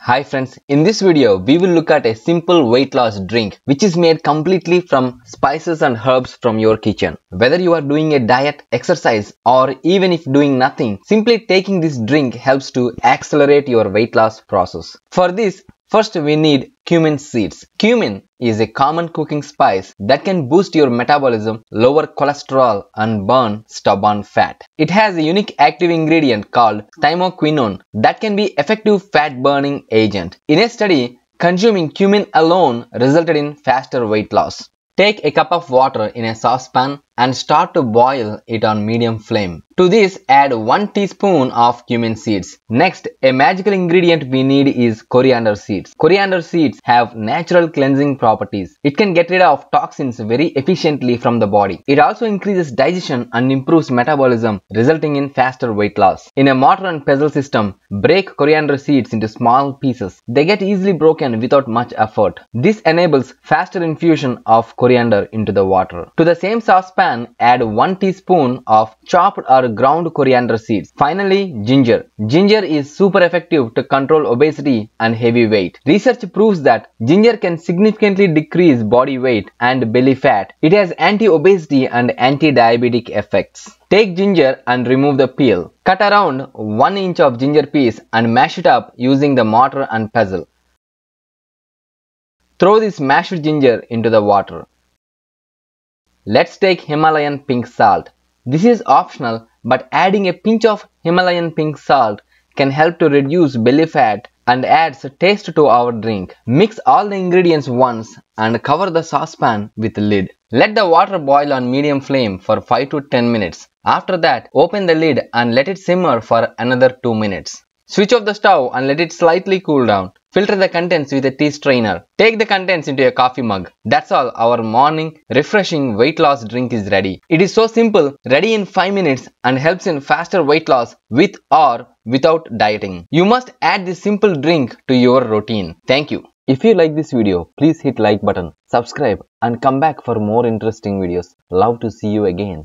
Hi friends, in this video we will look at a simple weight loss drink which is made completely from spices and herbs from your kitchen. Whether you are doing a diet, exercise or even if doing nothing, simply taking this drink helps to accelerate your weight loss process. For this, first we need cumin seeds. Cumin is a common cooking spice that can boost your metabolism, lower cholesterol and burn stubborn fat. It has a unique active ingredient called thymoquinone that can be effective fat burning agent. In a study, consuming cumin alone resulted in faster weight loss. Take a cup of water in a saucepan and start to boil it on medium flame. To this, add 1 teaspoon of cumin seeds. Next, a magical ingredient we need is coriander seeds. Coriander seeds have natural cleansing properties. It can get rid of toxins very efficiently from the body. It also increases digestion and improves metabolism, resulting in faster weight loss. In a mortar and pestle system, break coriander seeds into small pieces. They get easily broken without much effort. This enables faster infusion of coriander into the water. To the same saucepan, add 1 teaspoon of chopped or ground coriander seeds. Finally, ginger. Ginger is super effective to control obesity and heavy weight. Research proves that ginger can significantly decrease body weight and belly fat. It has anti-obesity and anti-diabetic effects. Take ginger and remove the peel. Cut around 1 inch of ginger piece and mash it up using the mortar and pestle. Throw this mashed ginger into the water. Let's take Himalayan pink salt. This is optional, but adding a pinch of Himalayan pink salt can help to reduce belly fat and adds taste to our drink. Mix all the ingredients once and cover the saucepan with a lid. Let the water boil on medium flame for 5 to 10 minutes. After that, open the lid and let it simmer for another 2 minutes. Switch off the stove and let it slightly cool down. Filter the contents with a tea strainer. Take the contents into a coffee mug. That's all, our morning refreshing weight loss drink is ready. It is so simple, ready in 5 minutes and helps in faster weight loss with or without dieting. You must add this simple drink to your routine. Thank you. If you like this video, please hit like button, subscribe and come back for more interesting videos. Love to see you again.